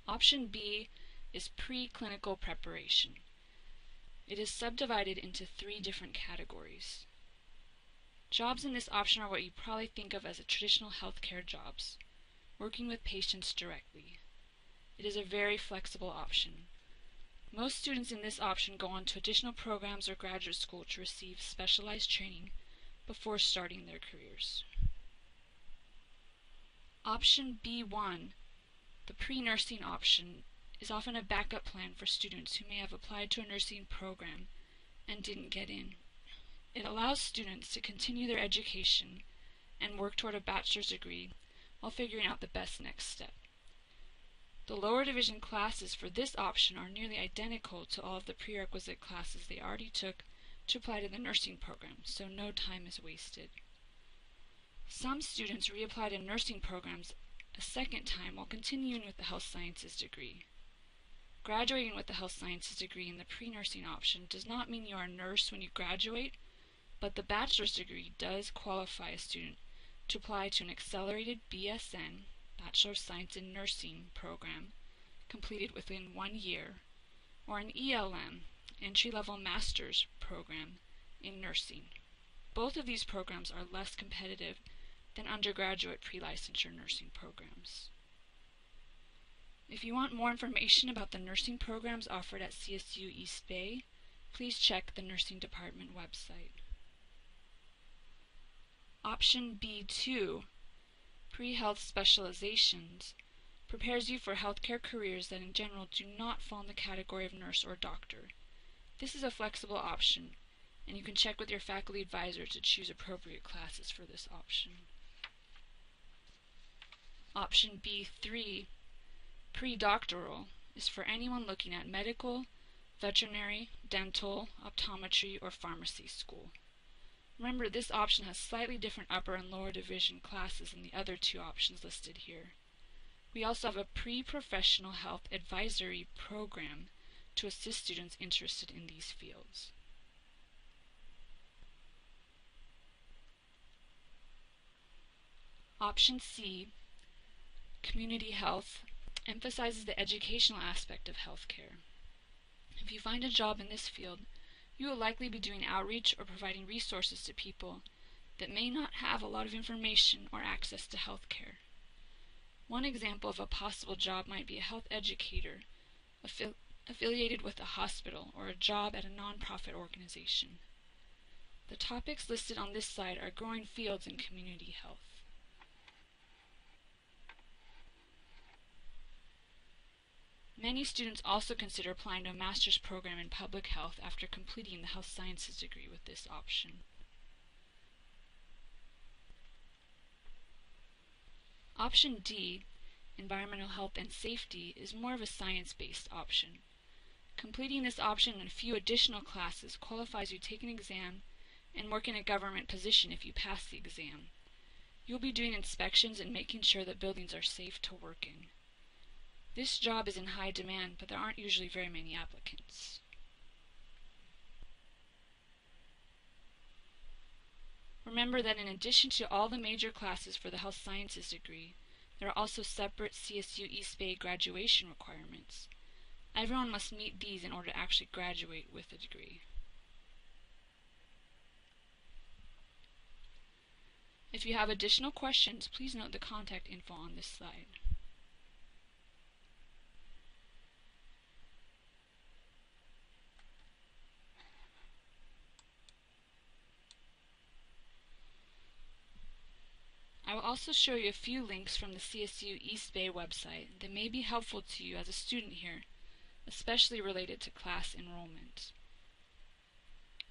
Option B is preclinical preparation. It is subdivided into 3 different categories. Jobs in this option are what you probably think of as traditional healthcare jobs, working with patients directly. It is a very flexible option. Most students in this option go on to additional programs or graduate school to receive specialized training before starting their careers. Option B1, the pre-nursing option, is often a backup plan for students who may have applied to a nursing program and didn't get in. It allows students to continue their education and work toward a bachelor's degree while figuring out the best next step. The lower division classes for this option are nearly identical to all of the prerequisite classes they already took to apply to the nursing program, so no time is wasted. Some students reapply to nursing programs a second time while continuing with the health sciences degree. Graduating with the health sciences degree in the pre-nursing option does not mean you are a nurse when you graduate, but the bachelor's degree does qualify a student to apply to an accelerated BSN, Bachelor of Science in Nursing program, completed within 1 year, or an ELM, entry-level master's program in nursing. Both of these programs are less competitive than undergraduate pre-licensure nursing programs. If you want more information about the nursing programs offered at CSU East Bay, please check the nursing department website. Option B2, pre-health specializations, prepares you for healthcare careers that in general do not fall in the category of nurse or doctor. This is a flexible option, and you can check with your faculty advisor to choose appropriate classes for this option. Option B3, pre-doctoral, is for anyone looking at medical, veterinary, dental, optometry, or pharmacy school. Remember, this option has slightly different upper and lower division classes than the other 2 options listed here. We also have a pre-professional health advisory program to assist students interested in these fields. Option C, community health, emphasizes the educational aspect of healthcare. If you find a job in this field, you will likely be doing outreach or providing resources to people that may not have a lot of information or access to healthcare. One example of a possible job might be a health educator affiliated with a hospital or a job at a nonprofit organization. The topics listed on this slide are growing fields in community health. Many students also consider applying to a master's program in public health after completing the health sciences degree with this option. Option D, environmental health and safety, is more of a science-based option. Completing this option and a few additional classes qualifies you to take an exam and work in a government position if you pass the exam. You'll be doing inspections and making sure that buildings are safe to work in. This job is in high demand, but there aren't usually very many applicants. Remember that in addition to all the major classes for the health sciences degree, there are also separate CSU East Bay graduation requirements. Everyone must meet these in order to actually graduate with a degree. If you have additional questions, please note the contact info on this slide. I will also show you a few links from the CSU East Bay website that may be helpful to you as a student here, especially related to class enrollment.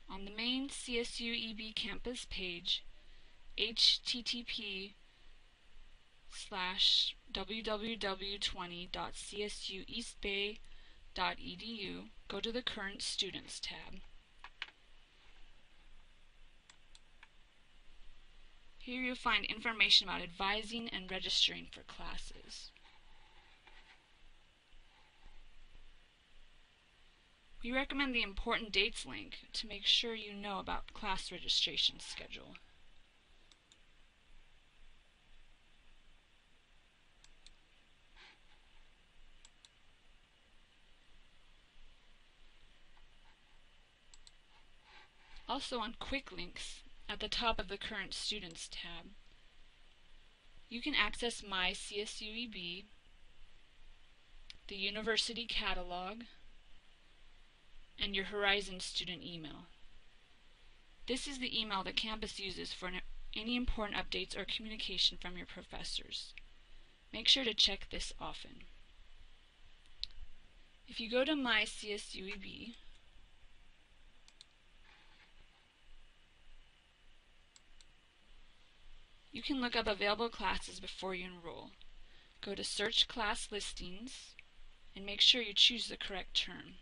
On the main CSU EB campus page, http://www.20.csueastbay.edu, go to the Current Students tab. Here you'll find information about advising and registering for classes. We recommend the Important Dates link to make sure you know about class registration schedule. also on Quick Links at the top of the Current Students tab. You can access My CSUEB, the University Catalog, and your Horizon student email. This is the email the campus uses for any important updates or communication from your professors. Make sure to check this often. If you go to My CSUEB, you can look up available classes before you enroll. Go to Search Class Listings and make sure you choose the correct term.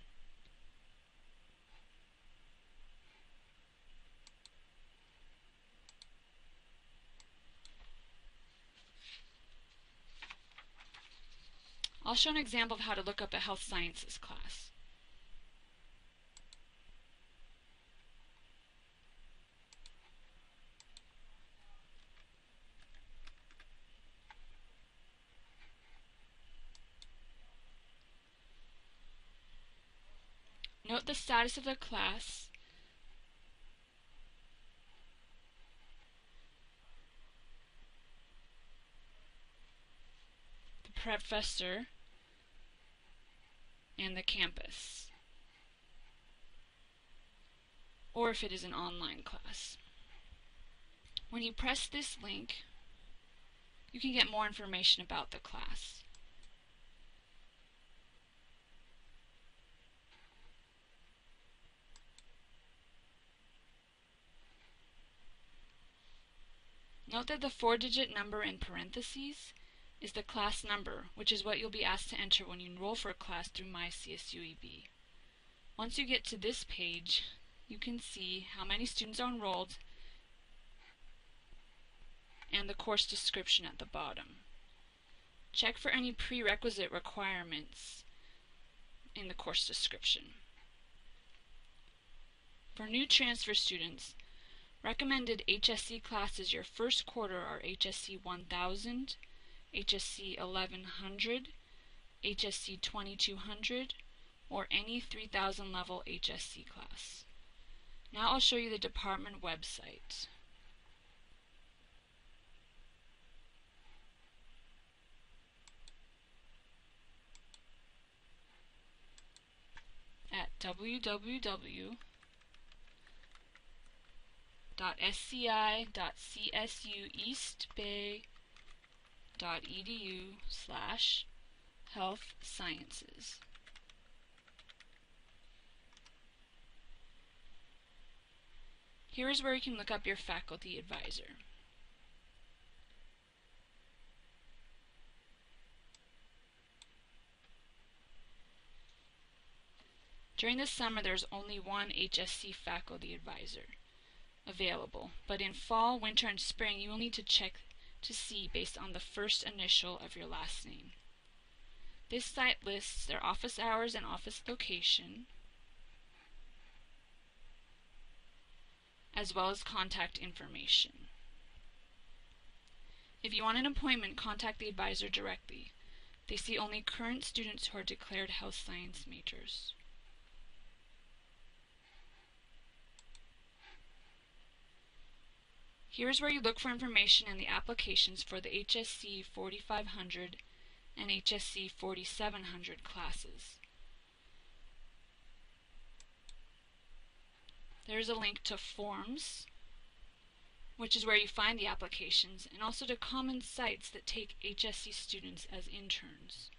I'll show an example of how to look up a health sciences class. Note the status of the class, the professor, and the campus, or if it is an online class. When you press this link, you can get more information about the class. Note that the 4-digit number in parentheses is the class number, which is what you'll be asked to enter when you enroll for a class through My CSUEB. Once you get to this page, you can see how many students are enrolled and the course description at the bottom. Check for any prerequisite requirements in the course description. For new transfer students, recommended HSC classes your first quarter are HSC 1000, HSC 1100, HSC 2200, or any 3000 level HSC class. Now I'll show you the department website. At sci.sci.csueastbay.edu/health sciences. Here is where you can look up your faculty advisor. During the summer, there's only one HSC faculty advisor available, but in fall, winter, and spring, you will need to check to see based on the first initial of your last name. This site lists their office hours and office location, as well as contact information. If you want an appointment, contact the advisor directly. They see only current students who are declared health science majors. Here's where you look for information in the applications for the HSC 4500 and HSC 4700 classes. There's a link to forms, which is where you find the applications, and also to common sites that take HSC students as interns.